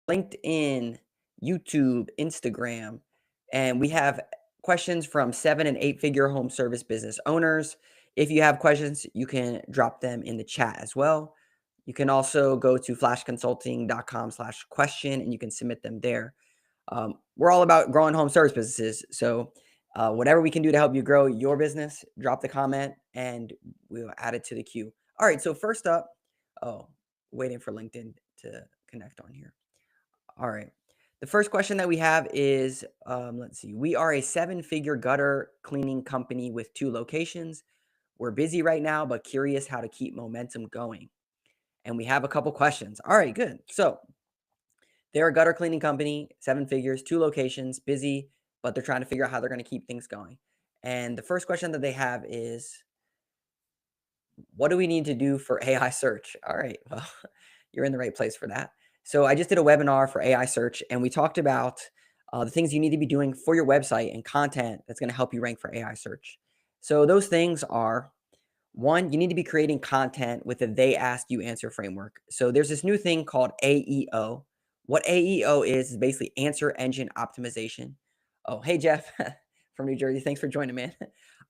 LinkedIn, YouTube, Instagram, and we have questions from 7 and 8 figure home service business owners. If you have questions, you can drop them in the chat as well. You can also go to flashconsulting.com/question and you can submit them there. We're all about growing home service businesses. So, whatever we can do to help you grow your business, drop the comment and we'll add it to the queue. All right. So, first up, oh, waiting for LinkedIn to connect on here. All right. The first question that we have is let's see. We are a 7 figure gutter cleaning company with 2 locations. We're busy right now, but curious how to keep momentum going. And we have a couple questions. All right, good. So, they're a gutter cleaning company, 7 figures, 2 locations, busy, but they're trying to figure out how they're going to keep things going. And the first question that they have is, what do we need to do for AI search? All right, well, you're in the right place for that. So I just did a webinar for AI search, and we talked about the things you need to be doing for your website and content that's going to help you rank for AI search. So those things are one, you need to be creating content with a they ask you answer framework. So there's this new thing called AEO. What AEO is basically answer engine optimization. Oh, hey, Jeff from New Jersey. Thanks for joining, man.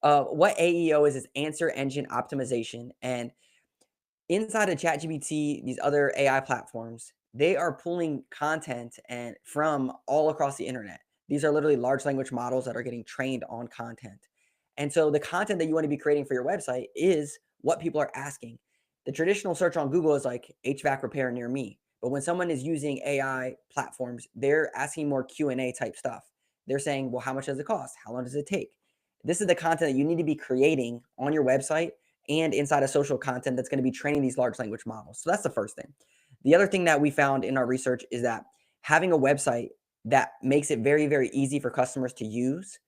What AEO is answer engine optimization. And inside of ChatGPT, these other AI platforms, they are pulling content and from all across the internet. These are literally large language models that are getting trained on content. And so the content that you want to be creating for your website is what people are asking. The traditional search on Google is like HVAC repair near me. But when someone is using AI platforms, they're asking more Q&A type stuff. They're saying, well, how much does it cost? How long does it take? This is the content that you need to be creating on your website and inside of social content that's going to be training these large language models. So that's the first thing. The other thing that we found in our research is that having a website that makes it very, very easy for customers to use,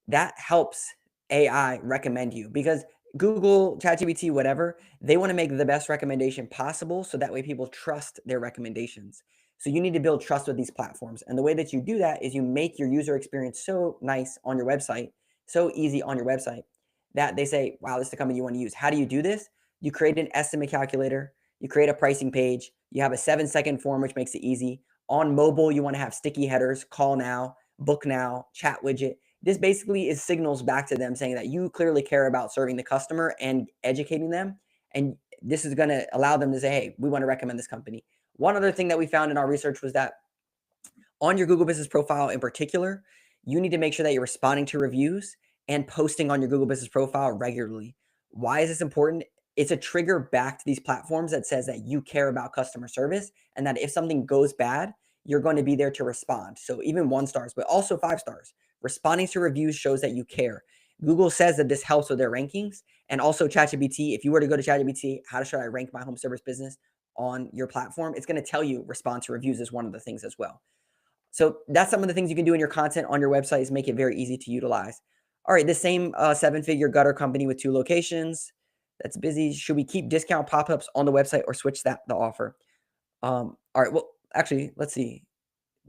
that helps AI recommend you because Google, ChatGPT, whatever, they want to make the best recommendation possible so that way people trust their recommendations. So you need to build trust with these platforms. And the way that you do that is you make your user experience so nice on your website, so easy on your website that they say, wow, this is the company you want to use. How do you do this? You create an estimate calculator, you create a pricing page, you have a 7-second form, which makes it easy. On mobile, you want to have sticky headers, call now, book now, chat widget. This basically is signals back to them saying that you clearly care about serving the customer and educating them. And this is going to allow them to say, hey, we want to recommend this company. One other thing that we found in our research was that on your Google Business Profile in particular, you need to make sure that you're responding to reviews and posting on your Google Business Profile regularly. Why is this important? It's a trigger back to these platforms that says that you care about customer service and that if something goes bad, you're going to be there to respond. So even 1 stars, but also 5 stars. Responding to reviews shows that you care. Google says that this helps with their rankings. And also ChatGPT, if you were to go to ChatGPT, how should I rank my home service business on your platform? It's going to tell you respond to reviews is one of the things as well. So that's some of the things you can do in your content on your website is make it very easy to utilize. All right, the same 7 figure gutter company with 2 locations that's busy. Should we keep discount pop-ups on the website or switch the offer? All right, well, actually, let's see.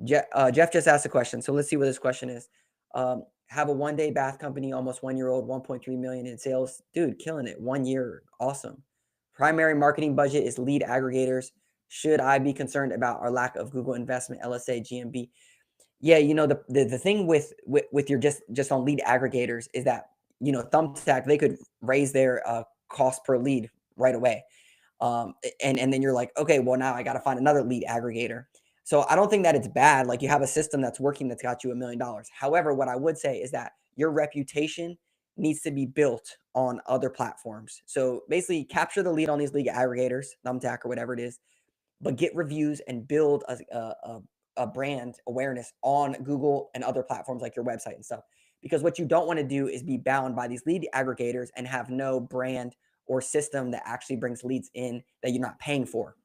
Jeff just asked a question, so let's see what this question is. Have a 1-day bath company, almost 1 year old, 1.3 million in sales. Dude, killing it. 1 year, awesome. Primary marketing budget is lead aggregators. Should I be concerned about our lack of Google investment, LSA, GMB? Yeah, the thing with your just on lead aggregators is that Thumbtack they could raise their cost per lead right away, and then you're like, okay, well now I got to find another lead aggregator. So I don't think that it's bad. Like you have a system that's working that's got you $1 million. However, what I would say is that your reputation needs to be built on other platforms. So basically, capture the lead on these lead aggregators, Thumbtack or whatever it is, but get reviews and build a brand awareness on Google and other platforms like your website and stuff. Because what you don't want to do is be bound by these lead aggregators and have no brand or system that actually brings leads in that you're not paying for,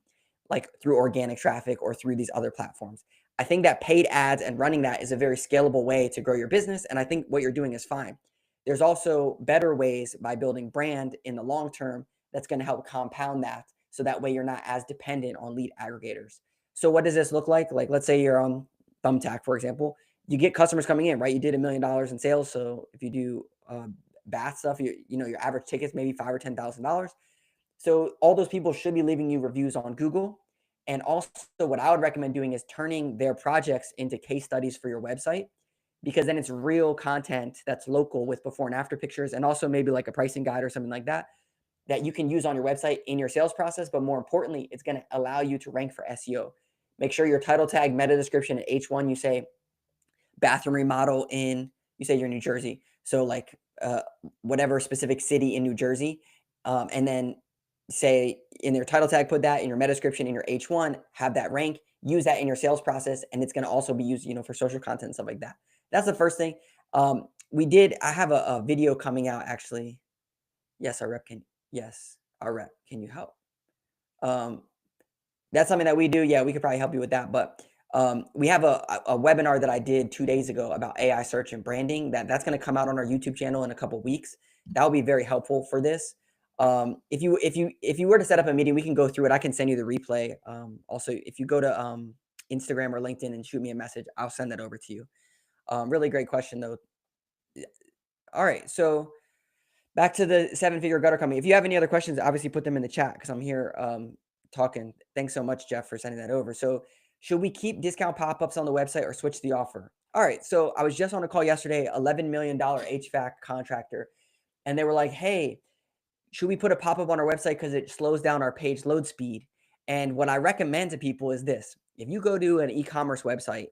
like through organic traffic or through these other platforms. I think that paid ads and running that is a very scalable way to grow your business. And I think what you're doing is fine. There's also better ways by building brand in the long term that's going to help compound that. So that way you're not as dependent on lead aggregators. So what does this look like? Like, let's say you're on Thumbtack, for example, you get customers coming in, right? You did $1 million in sales. So if you do bath stuff, your average ticket's maybe $5,000 or $10,000. So all those people should be leaving you reviews on Google. And also, what I would recommend doing is turning their projects into case studies for your website, because then it's real content that's local with before and after pictures, and also maybe like a pricing guide or something like that that you can use on your website in your sales process. But more importantly, it's going to allow you to rank for SEO. Make sure your title tag, meta description, and H1, you say bathroom remodel in, you say you're in New Jersey. So like whatever specific city in New Jersey. And then say in your title tag, put that in your meta description, in your H1, have that rank, use that in your sales process. And it's going to also be used, for social content and stuff like that. That's the first thing. I have a video coming out actually. Yes, our rep can, yes, our rep, can you help? Um, that's something that we do. Yeah, we could probably help you with that. But we have a webinar that I did 2 days ago about AI search and branding. That's going to come out on our YouTube channel in a couple weeks. That will be very helpful for this. If you were to set up a meeting, we can go through it. I can send you the replay. Also, if you go to Instagram or LinkedIn and shoot me a message, I'll send that over to you. Really great question though. All right, so back to the seven-figure gutter company. If you have any other questions, obviously put them in the chat because I'm here talking. Thanks so much, Jeff, for sending that over. So, should we keep discount pop-ups on the website or switch the offer? All right. So, I was just on a call yesterday, $11 million HVAC contractor, and they were like, "Hey, should we put a pop-up on our website because it slows down our page load speed?" And what I recommend to people is this: if you go to an e-commerce website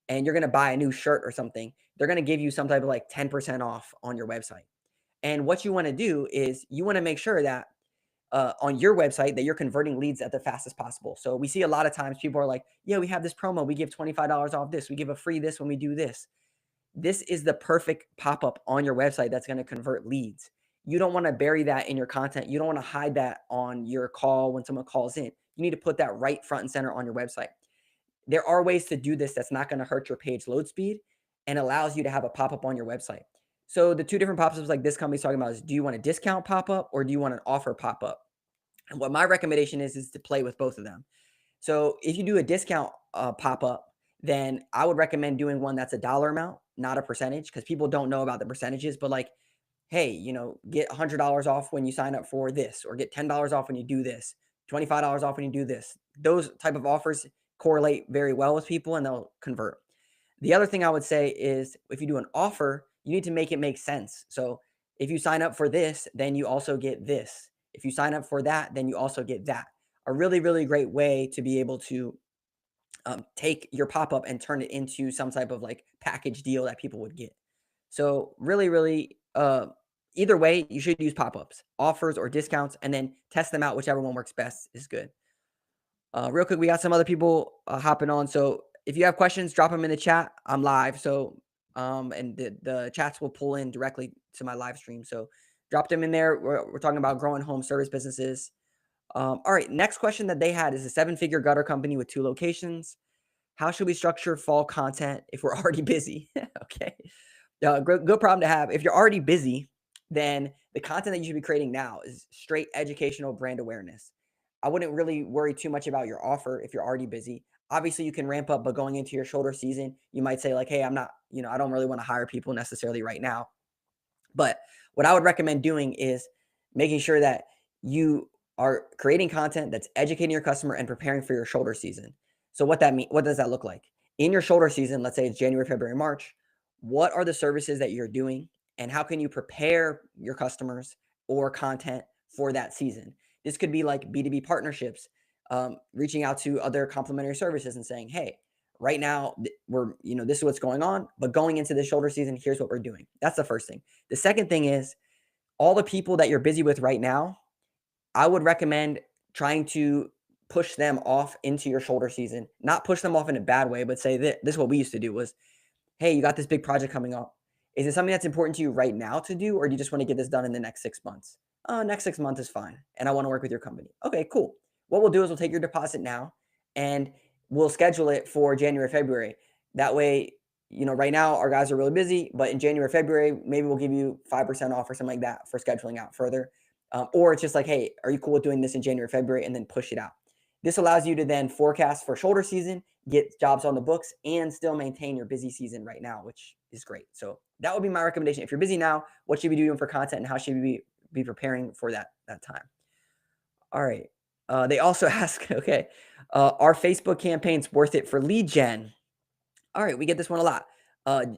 and you're going to buy a new shirt or something, they're going to give you some type of like 10% off on your website. And what you want to do is you want to make sure that on your website that you're converting leads at the fastest possible. So we see a lot of times people are like, yeah, we have this promo. We give $25 off this. We give a free this when we do this. This is the perfect pop-up on your website that's going to convert leads. You don't want to bury that in your content. You don't want to hide that on your call when someone calls in. You need to put that right front and center on your website. There are ways to do this that's not going to hurt your page load speed and allows you to have a pop-up on your website. So the two different pop-ups like this company's talking about is, do you want a discount pop-up or do you want an offer pop-up? And what my recommendation is to play with both of them. So if you do a discount pop-up, then I would recommend doing one that's a dollar amount, not a percentage, because people don't know about the percentages. But like, hey, get $100 off when you sign up for this, or get $10 off when you do this, $25 off when you do this. Those type of offers correlate very well with people and they'll convert. The other thing I would say is if you do an offer, you need to make it make sense. So if you sign up for this, then you also get this. If you sign up for that, then you also get that. A really, really great way to be able to take your pop up and turn it into some type of like package deal that people would get. So really, really, either way, you should use pop ups, offers, or discounts, and then test them out. Whichever one works best is good. Real quick, we got some other people hopping on. So if you have questions, drop them in the chat. I'm live, so and the chats will pull in directly to my live stream. So drop them in there. We're talking about growing home service businesses. All right, next question that they had is a seven-figure gutter company with 2 locations. How should we structure fall content if we're already busy? Okay, good problem to have. If you're already busy, then the content that you should be creating now is straight educational brand awareness. I wouldn't really worry too much about your offer if you're already busy. Obviously, you can ramp up, but going into your shoulder season, you might say like, "Hey, I'm not, I don't really want to hire people necessarily right now." But what I would recommend doing is making sure that you are creating content that's educating your customer and preparing for your shoulder season. So what does that look like? In your shoulder season, let's say it's January, February, March, what are the services that you're doing and how can you prepare your customers or content for that season? This could be like B2B partnerships, reaching out to other complementary services and saying, "Hey, right now this is what's going on, but going into the shoulder season, here's what we're doing." That's the first thing. The second thing is all the people that you're busy with right now, I would recommend trying to push them off into your shoulder season. Not push them off in a bad way, but say this is what we used to do was, "Hey, you got this big project coming up. Is it something that's important to you right now to do, or do you just want to get this done in the next 6 months?" Next 6 months is fine. And I want to work with your company. Okay, cool. What we'll do is we'll take your deposit now and we'll schedule it for January, February. That way, right now our guys are really busy, but in January, February, maybe we'll give you 5% off or something like that for scheduling out further. Or it's just like, "Hey, are you cool with doing this in January, February?" And then push it out. This allows you to then forecast for shoulder season, get jobs on the books, and still maintain your busy season right now, which is great. So that would be my recommendation. If you're busy now, what should you be doing for content and how should you be preparing for that time? All right. They also ask, okay, are Facebook campaigns worth it for lead gen? All right, we get this one a lot.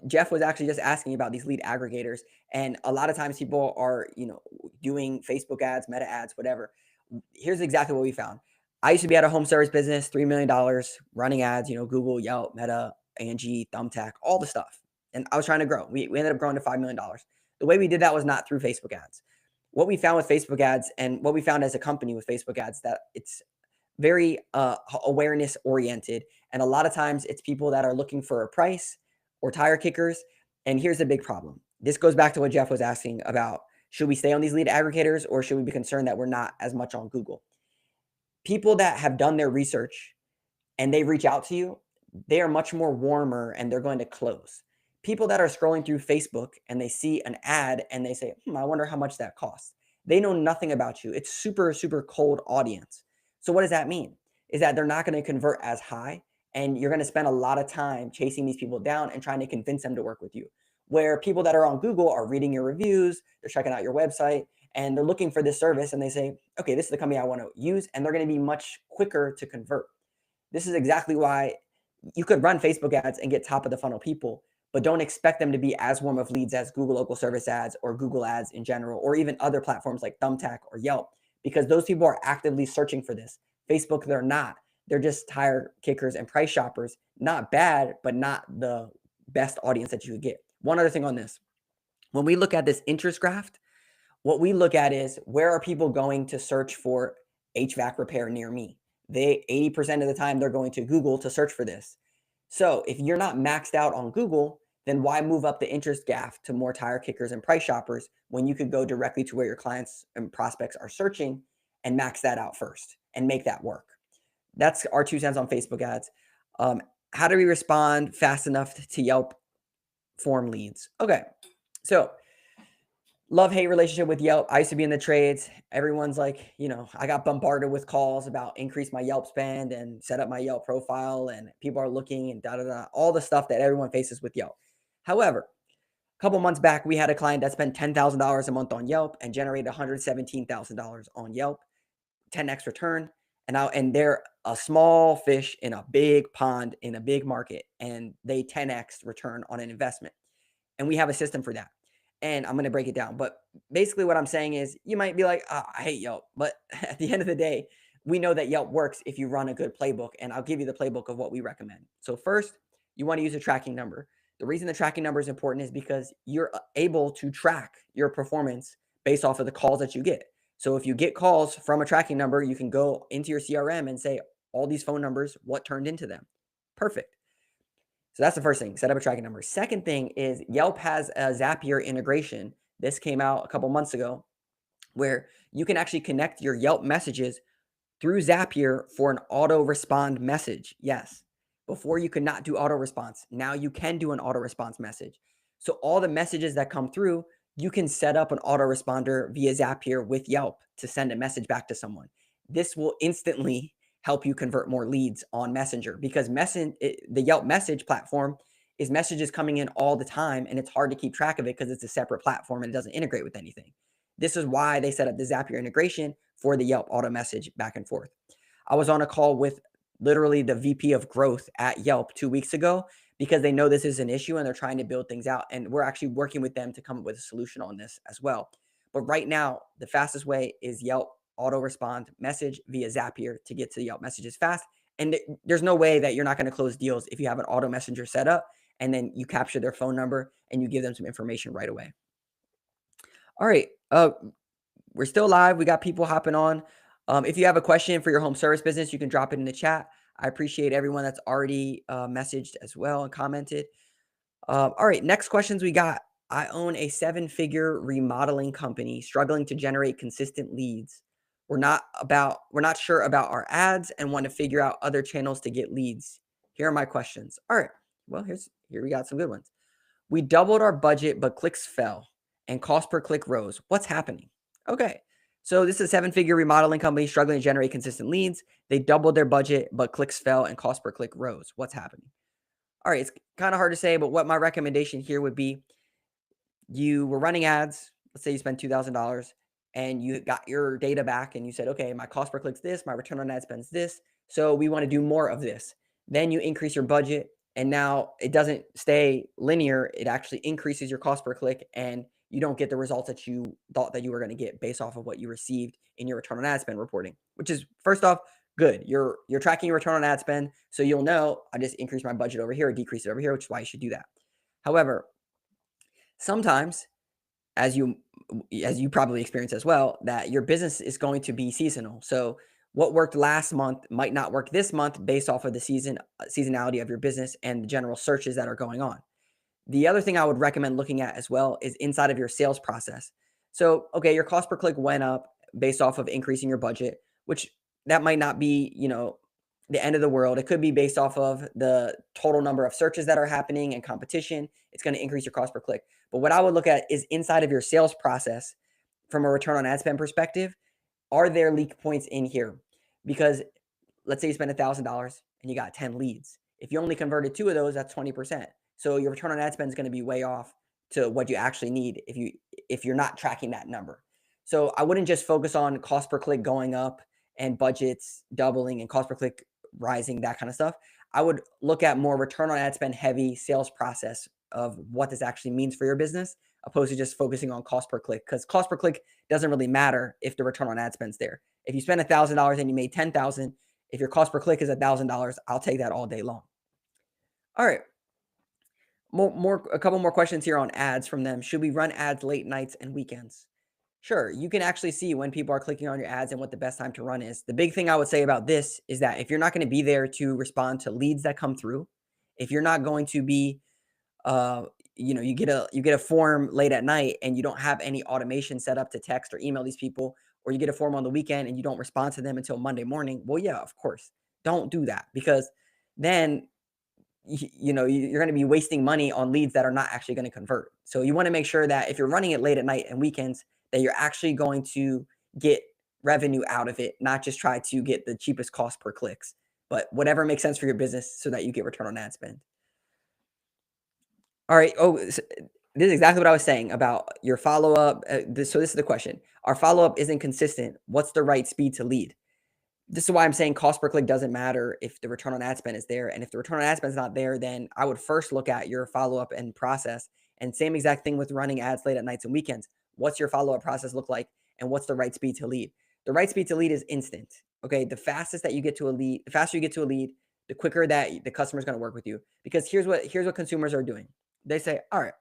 Jeff was actually just asking about these lead aggregators, and a lot of times people are, doing Facebook ads, Meta ads, whatever. Here's exactly what we found. I used to be at a home service business, $3 million, running ads, Google, Yelp, Meta, Angie, Thumbtack, all the stuff. And I was trying to grow. We ended up growing to $5 million. The way we did that was not through Facebook ads. What we found with Facebook ads, and what we found as a company with Facebook ads, that it's very awareness oriented, and a lot of times it's people that are looking for a price or tire kickers. And here's the big problem. This goes back to what Jeff was asking about: should we stay on these lead aggregators, or should we be concerned that we're not as much on Google? People that have done their research and they reach out to you, they are much more warmer and they're going to close. People that are scrolling through Facebook and they see an ad and they say, I wonder how much that costs. They know nothing about you. It's super, super cold audience. So what does that mean? Is that they're not going to convert as high, and you're going to spend a lot of time chasing these people down and trying to convince them to work with you. Where people that are on Google are reading your reviews, they're checking out your website, and they're looking for this service and they say, okay, this is the company I want to use, and they're going to be much quicker to convert. This is exactly why you could run Facebook ads and get top of the funnel people, but don't expect them to be as warm of leads as Google local service ads or Google ads in general, or even other platforms like Thumbtack or Yelp, because those people are actively searching for this. Facebook, they're not. They're just tire kickers and price shoppers. Not bad, but not the best audience that you could get. One other thing on this. When we look at this interest graph, what we look at is, where are people going to search for HVAC repair near me? 80% of the time they're going to Google to search for this. So if you're not maxed out on Google, then why move up the interest graph to more tire kickers and price shoppers when you could go directly to where your clients and prospects are searching and max that out first and make that work? That's our 2 cents on Facebook ads. How do we respond fast enough to Yelp form leads? Okay, so love-hate relationship with Yelp. I used to be in the trades. Everyone's like, I got bombarded with calls about increase my Yelp spend and set up my Yelp profile, and people are looking and all the stuff that everyone faces with Yelp. However, a couple months back, we had a client that spent $10,000 a month on Yelp and generated $117,000 on Yelp, 10x return. And they're a small fish in a big pond in a big market, and they 10x return on an investment. And we have a system for that. And I'm going to break it down. But basically what I'm saying is, you might be like, I hate Yelp. But at the end of the day, we know that Yelp works if you run a good playbook. And I'll give you the playbook of what we recommend. So first, you want to use a tracking number. The reason the tracking number is important is because you're able to track your performance based off of the calls that you get. So if you get calls from a tracking number, you can go into your CRM and say, all these phone numbers, what turned into them? Perfect. So that's the first thing, set up a tracking number. Second thing is, Yelp has a Zapier integration. This came out a couple months ago, where you can actually connect your Yelp messages through Zapier for an auto respond message. Yes. Before you could not do auto response. Now you can do an auto response message. So all the messages that come through, you can set up an autoresponder via Zapier with Yelp to send a message back to someone. This will instantly help you convert more leads on Messenger, because the Yelp message platform is messages coming in all the time, and it's hard to keep track of it because it's a separate platform and it doesn't integrate with anything. This is why they set up the Zapier integration for the Yelp auto message back and forth. I was on a call with literally the VP of growth at Yelp 2 weeks ago, because they know this is an issue and they're trying to build things out. And we're actually working with them to come up with a solution on this as well. But right now, the fastest way is Yelp auto respond message via Zapier to get to the Yelp messages fast. And there's no way that you're not going to close deals if you have an auto messenger set up and then you capture their phone number and you give them some information right away. All right. We're still live. We got people hopping on. If you have a question for your home service business, you can drop it in the chat. I appreciate everyone that's already messaged as well and commented. All right, next questions we got. I own a 7-figure remodeling company struggling to generate consistent leads. We're not sure about our ads and want to figure out other channels to get leads. Here are my questions. All right. Well, here we got some good ones. We doubled our budget, but clicks fell and cost per click rose. What's happening? Okay. So this is a 7-figure remodeling company struggling to generate consistent leads. They doubled their budget, but clicks fell and cost per click rose. What's happening? All right. It's kind of hard to say, but what my recommendation here would be, you were running ads. Let's say you spend $2,000. and you got your data back and you said, okay, my cost per click's this, my return on ad spend's this. So we want to do more of this. Then you increase your budget, and now it doesn't stay linear. It actually increases your cost per click, and you don't get the results that you thought that you were going to get based off of what you received in your return on ad spend reporting, which is first off good. You're tracking your return on ad spend, so you'll know I just increased my budget over here, decrease it over here, which is why you should do that. However, sometimes as you probably experience as well, that your business is going to be seasonal. So what worked last month might not work this month based off of the seasonality of your business and the general searches that are going on. The other thing I would recommend looking at as well is inside of your sales process. So, okay, your cost per click went up based off of increasing your budget, which that might not be, the end of the world. It could be based off of the total number of searches that are happening and competition. It's going to increase your cost per click. But what I would look at is inside of your sales process from a return on ad spend perspective, are there leak points in here? Because let's say you spend $1,000 and you got 10 leads. If you only converted 2 of those, that's 20%. So your return on ad spend is going to be way off to what you actually need if you're not tracking that number. So I wouldn't just focus on cost per click going up and budgets doubling and cost per click rising, that kind of stuff. I would look at more return on ad spend heavy sales process of what this actually means for your business, opposed to just focusing on cost per click, because cost per click doesn't really matter if the return on ad spend's there. If you spend $1,000 and you made 10,000, if your cost per click is $1,000, I'll take that all day long. All right. A couple more questions here on ads from them. Should we run ads late nights and weekends? Sure, you can actually see when people are clicking on your ads and what the best time to run is. The big thing I would say about this is that if you're not going to be there to respond to leads that come through, if you're not going to be uh you get a form late at night and you don't have any automation set up to text or email these people, or you get a form on the weekend and you don't respond to them until Monday morning, well, yeah, of course, don't do that, because then you're going to be wasting money on leads that are not actually going to convert. So you want to make sure that if you're running it late at night and weekends, that you're actually going to get revenue out of it, not just try to get the cheapest cost per clicks, but whatever makes sense for your business so that you get return on ad spend. All right. Oh, this is exactly what I was saying about your follow up. So this is the question: our follow up isn't consistent. What's the right speed to lead? This is why I'm saying cost per click doesn't matter if the return on ad spend is there. And if the return on ad spend is not there, then I would first look at your follow up and process. And same exact thing with running ads late at nights and weekends. What's your follow up process look like? And what's the right speed to lead? The right speed to lead is instant. Okay. The fastest that you get to a lead, the faster you get to a lead, the quicker that the customer is going to work with you. Because here's what consumers are doing. They say, all right,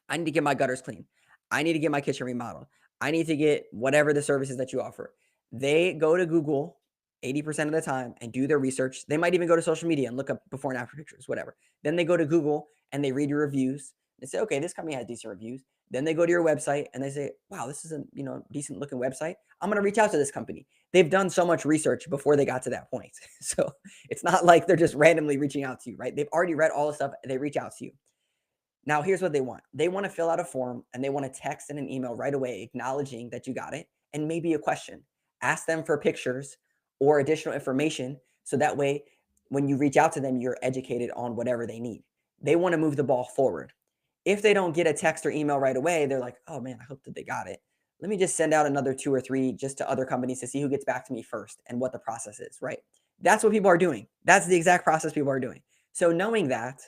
I need to get my gutters clean. I need to get my kitchen remodeled. I need to get whatever the services that you offer. They go to Google 80% of the time and do their research. They might even go to social media and look up before and after pictures, whatever. Then they go to Google and they read your reviews. They say, okay, this company has decent reviews. Then they go to your website and they say, wow, this is a decent looking website. I'm gonna reach out to this company. They've done so much research before they got to that point. So it's not like they're just randomly reaching out to you, right? They've already read all the stuff and they reach out to you. Now, here's what they want. They want to fill out a form and they want to text and an email right away acknowledging that you got it, and maybe a question. Ask them for pictures or additional information so that way when you reach out to them, you're educated on whatever they need. They want to move the ball forward. If they don't get a text or email right away, they're like, oh man, I hope that they got it. Let me just send out another 2 or 3 just to other companies to see who gets back to me first and what the process is, right? That's what people are doing. That's the exact process people are doing. So knowing that,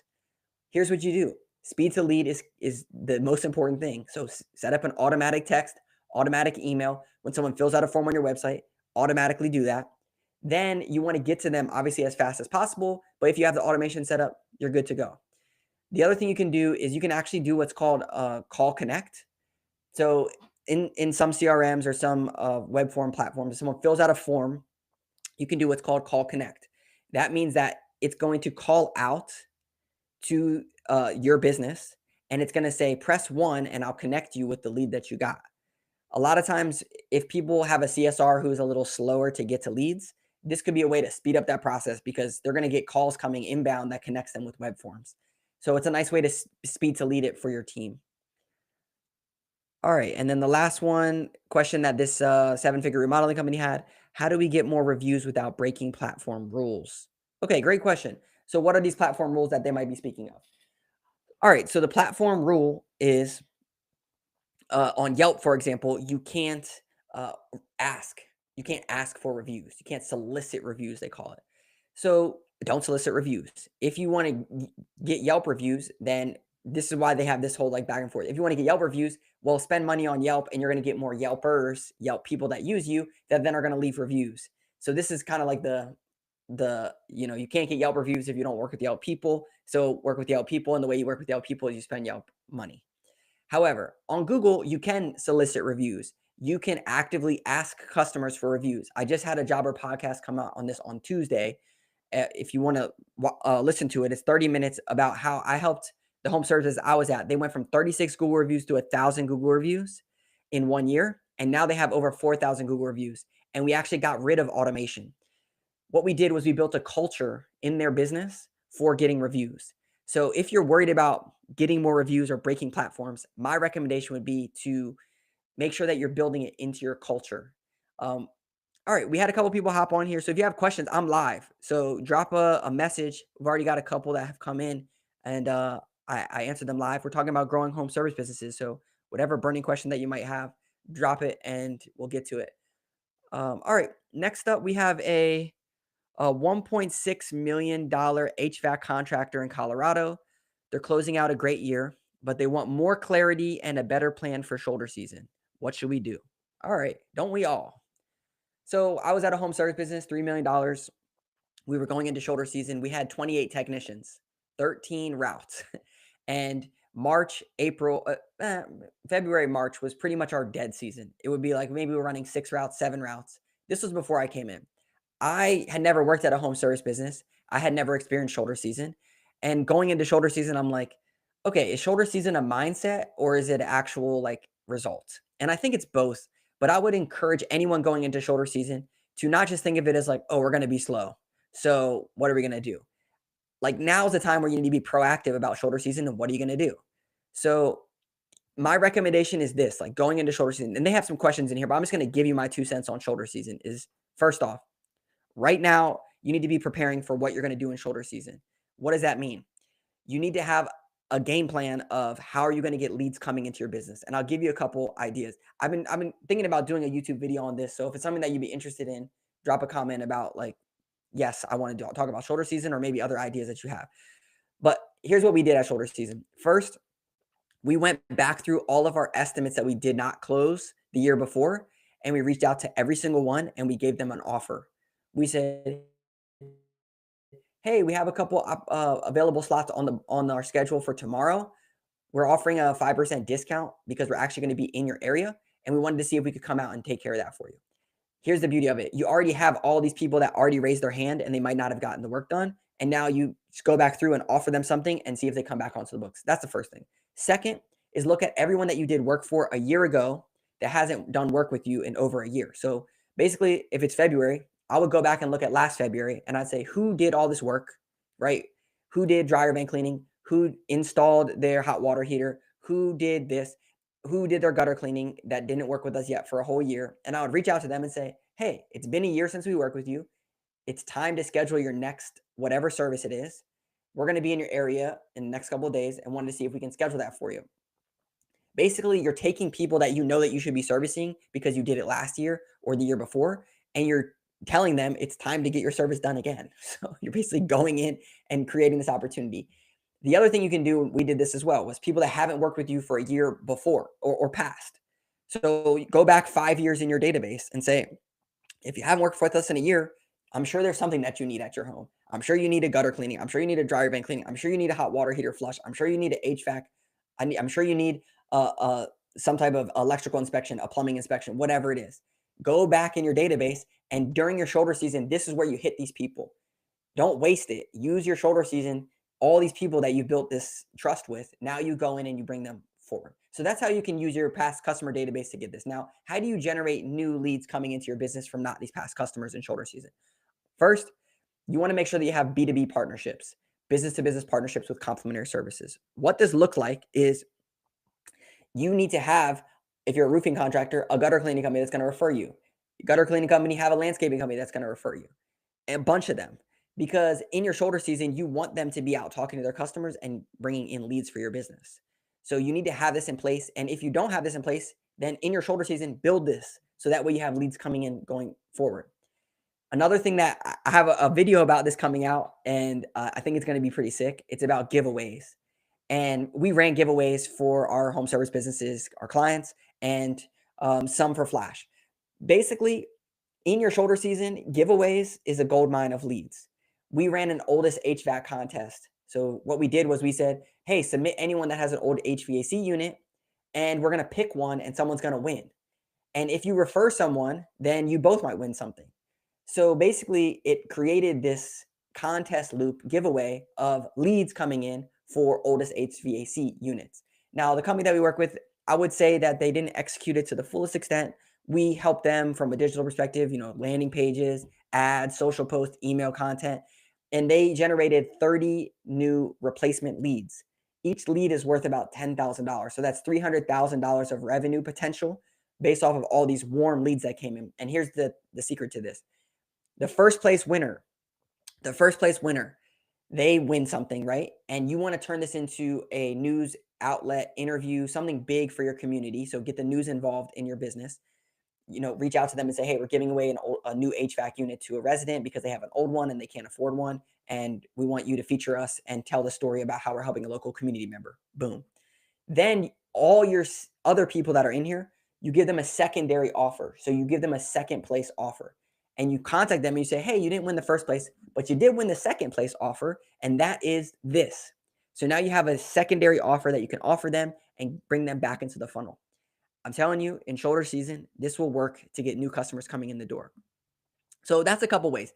here's what you do. Speed to lead is the most important thing. So set up an automatic text, automatic email. When someone fills out a form on your website, automatically do that. Then you want to get to them obviously as fast as possible. But if you have the automation set up, you're good to go. The other thing you can do is you can actually do what's called call connect. So in some CRMs or some web form platforms, if someone fills out a form, you can do what's called call connect. That means that it's going to call out to your business, and it's going to say press 1 and I'll connect you with the lead that you got. A lot of times if people have a CSR who's a little slower to get to leads, this could be a way to speed up that process because they're going to get calls coming inbound that connects them with web forms. So it's a nice way to speed to lead it for your team. All right, and then the last one question that this 7-figure remodeling company had: how do we get more reviews without breaking platform rules? Okay, great question. So what are these platform rules that they might be speaking of? All right, so the platform rule is on Yelp, for example, uh, ask. You can't ask for reviews. You can't solicit reviews, they call it. So don't solicit reviews. If you want to get Yelp reviews, then this is why they have this whole like back and forth. If you want to get Yelp reviews, well, spend money on Yelp and you're going to get more Yelpers, Yelp people that use you that then are going to leave reviews. So this is kind of like you can't get Yelp reviews if you don't work with Yelp people. So work with Yelp people, and the way you work with Yelp people is you spend Yelp money. However, on Google, you can solicit reviews. You can actively ask customers for reviews. I just had a Jobber podcast come out on this on Tuesday. If you want to listen to it, it's 30 minutes about how I helped the home services I was at. They went from 36 Google reviews to 1,000 Google reviews in 1 year. And now they have over 4,000 Google reviews. And we actually got rid of automation. What we did was we built a culture in their business for getting reviews. So if you're worried about getting more reviews or breaking platforms, my recommendation would be to make sure that you're building it into your culture. Um, all right, we had a couple people hop on here. So if you have questions, I'm live. So drop a message. We've already got a couple that have come in, and I answered them live. We're talking about growing home service businesses. So whatever burning question that you might have, drop it and we'll get to it. All right, next up, we have a $1.6 million HVAC contractor in Colorado. They're closing out a great year, but they want more clarity and a better plan for shoulder season. What should we do? All right, don't we all? So I was at a home service business, $3 million. We were going into shoulder season. We had 28 technicians, 13 routes. And March, April, February, March was pretty much our dead season. It would be like maybe we're running 6 routes, 7 routes. This was before I came in. I had never worked at a home service business. I had never experienced shoulder season. And going into shoulder season, I'm like, okay, is shoulder season a mindset or is it actual like result? And I think it's both. But I would encourage anyone going into shoulder season to not just think of it as like, oh, we're going to be slow. So what are we going to do? Like now is the time where you need to be proactive about shoulder season and what are you going to do? So my recommendation is this, like going into shoulder season, and they have some questions in here, but I'm just going to give you my 2 cents on shoulder season is first off, right now, you need to be preparing for what you're going to do in shoulder season. What does that mean? You need to have a game plan of how are you going to get leads coming into your business. And I'll give you a couple ideas. I've been thinking about doing a YouTube video on this. So if it's something that you'd be interested in, drop a comment about like, yes, I want to talk about shoulder season or maybe other ideas that you have. But here's what we did at shoulder season. First, we went back through all of our estimates that we did not close the year before, and we reached out to every single one and we gave them an offer. We said, hey, we have a couple available slots on our schedule for tomorrow. We're offering a 5% discount because we're actually going to be in your area, and we wanted to see if we could come out and take care of that for you. Here's the beauty of it. You already have all these people that already raised their hand and they might not have gotten the work done. And now you just go back through and offer them something and see if they come back onto the books. That's the first thing. Second is look at everyone that you did work for a year ago that hasn't done work with you in over a year. So basically, if it's February, I would go back and look at last February and I'd say, who did all this work, right? Who did dryer vent cleaning? Who installed their hot water heater? Who did this? Who did their gutter cleaning that didn't work with us yet for a whole year? And I would reach out to them and say, hey, it's been a year since we worked with you. It's time to schedule your next whatever service it is. We're going to be in your area in the next couple of days and wanted to see if we can schedule that for you. Basically, you're taking people that you know that you should be servicing because you did it last year or the year before, and you're telling them it's time to get your service done again. So you're basically going in and creating this opportunity. The other thing you can do, we did this as well, was people that haven't worked with you for a year before or past. So go back 5 years in your database and say, if you haven't worked with us in a year, I'm sure there's something that you need at your home. I'm sure you need a gutter cleaning. I'm sure you need a dryer vent cleaning. I'm sure you need a hot water heater flush. I'm sure you need an HVAC. I'm sure you need some type of electrical inspection, a plumbing inspection, whatever it is. Go back in your database, and during your shoulder season, this is where you hit these people. Don't waste it. Use your shoulder season. All these people that you built this trust with, now you go in and you bring them forward. So that's how you can use your past customer database to get this. Now, how do you generate new leads coming into your business from not these past customers in shoulder season? First, you want to make sure that you have B2B partnerships, business to business partnerships with complementary services. What this looks like is you need to have, if you're a roofing contractor, a gutter cleaning company that's going to refer you. Gutter cleaning company, have a landscaping company that's going to refer you. A bunch of them. Because in your shoulder season, you want them to be out talking to their customers and bringing in leads for your business. So you need to have this in place. And if you don't have this in place, then in your shoulder season, build this. So that way you have leads coming in going forward. Another thing that I have a video about this coming out, and I think it's going to be pretty sick. It's about giveaways. And we ran giveaways for our home service businesses, our clients, and some for Flash. Basically, in your shoulder season, giveaways is a gold mine of leads. We ran an oldest HVAC contest. So what we did was we said, hey, submit anyone that has an old HVAC unit, and we're going to pick one, and someone's going to win. And if you refer someone, then you both might win something. So basically, it created this contest loop giveaway of leads coming in for oldest HVAC units. Now, the company that we work with, I would say that they didn't execute it to the fullest extent. We helped them from a digital perspective, landing pages, ads, social posts, email content, and they generated 30 new replacement leads. Each lead is worth about $10,000. So that's $300,000 of revenue potential based off of all these warm leads that came in. And here's the secret to this. The first place winner, they win something, right? And you want to turn this into a news outlet interview, something big for your community. So get the news involved in your business. Reach out to them and say, hey, we're giving away a new HVAC unit to a resident because they have an old one and they can't afford one. And we want you to feature us and tell the story about how we're helping a local community member. Boom. Then all your other people that are in here, you give them a secondary offer. So you give them a second place offer and you contact them and you say, hey, you didn't win the first place, but you did win the second place offer. And that is this. So now you have a secondary offer that you can offer them and bring them back into the funnel. I'm telling you, in shoulder season, this will work to get new customers coming in the door. So that's a couple ways.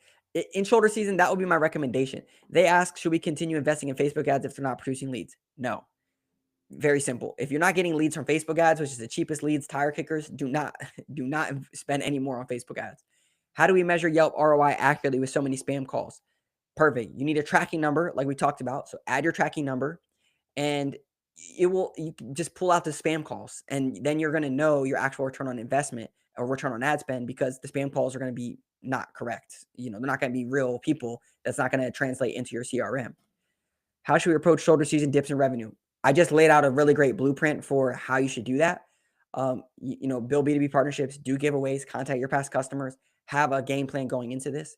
In shoulder season, that would be my recommendation. They ask, should we continue investing in Facebook ads if they're not producing leads? No. Very simple. If you're not getting leads from Facebook ads, which is the cheapest leads, tire kickers, do not spend any more on Facebook ads. How do we measure Yelp ROI accurately with so many spam calls? Perfect. You need a tracking number like we talked about. So add your tracking number and you can just pull out the spam calls and then you're going to know your actual return on investment or return on ad spend because the spam calls are going to be not correct. They're not going to be real people. That's not going to translate into your CRM. How should we approach shoulder season dips in revenue? I just laid out a really great blueprint for how you should do that. Build B2B partnerships, do giveaways, contact your past customers, have a game plan going into this.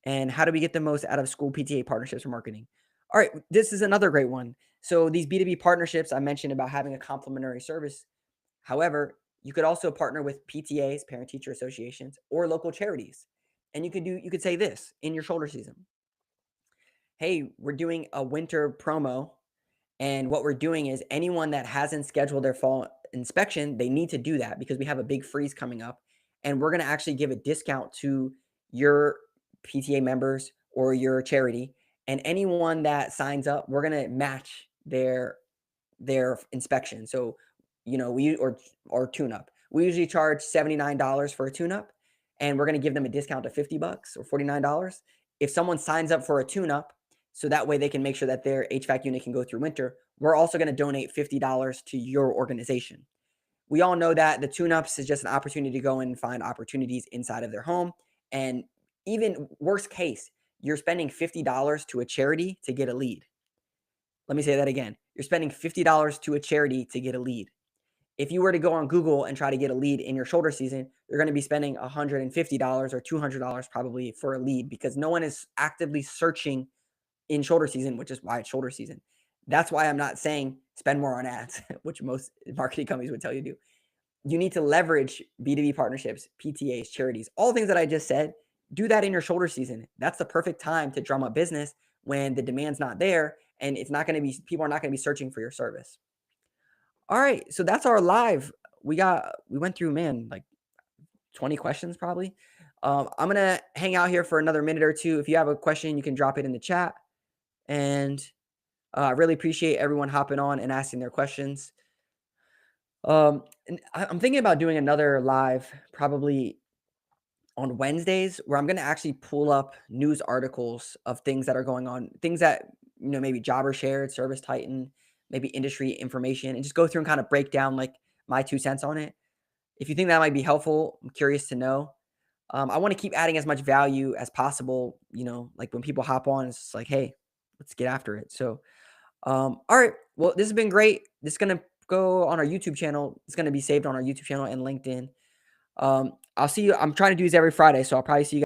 And how do we get the most out of school PTA partnerships for marketing? All right, this is another great one. So these B2B partnerships, I mentioned about having a complimentary service. However, you could also partner with PTAs, parent teacher associations, or local charities. And you could say this in your shoulder season. Hey, we're doing a winter promo. And what we're doing is anyone that hasn't scheduled their fall inspection, they need to do that because we have a big freeze coming up. And we're going to actually give a discount to your PTA members or your charity. And anyone that signs up, we're going to match their inspection. So, or tune up. We usually charge $79 for a tune up and we're going to give them a discount of $50 or $49. If someone signs up for a tune up, so that way they can make sure that their HVAC unit can go through winter, we're also going to donate $50 to your organization. We all know that the tune-ups is just an opportunity to go and find opportunities inside of their home. And even worst case, you're spending $50 to a charity to get a lead. Let me say that again. You're spending $50 to a charity to get a lead. If you were to go on Google and try to get a lead in your shoulder season, you're going to be spending $150 or $200 probably for a lead because no one is actively searching in shoulder season, which is why it's shoulder season. That's why I'm not saying spend more on ads, which most marketing companies would tell you to do. You need to leverage B2B partnerships, PTAs, charities, all the things that I just said. Do that in your shoulder season. That's the perfect time to drum up business when the demand's not there and people are not going to be searching for your service. All right. So that's our live. We went through, like 20 questions probably. I'm going to hang out here for another minute or two. If you have a question, you can drop it in the chat. And I really appreciate everyone hopping on and asking their questions. And I'm thinking about doing another live probably on Wednesdays where I'm going to actually pull up news articles of things that are going on, things that, maybe Jobber shared, Service Titan, maybe industry information, and just go through and kind of break down like my 2 cents on it. If you think that might be helpful, I'm curious to know. I want to keep adding as much value as possible. Like when people hop on, it's just like, hey, let's get after it. So, all right. Well, this has been great. This is gonna go on our YouTube channel. It's gonna be saved on our YouTube channel and LinkedIn. I'll see you. I'm trying to do these every Friday, so I'll probably see you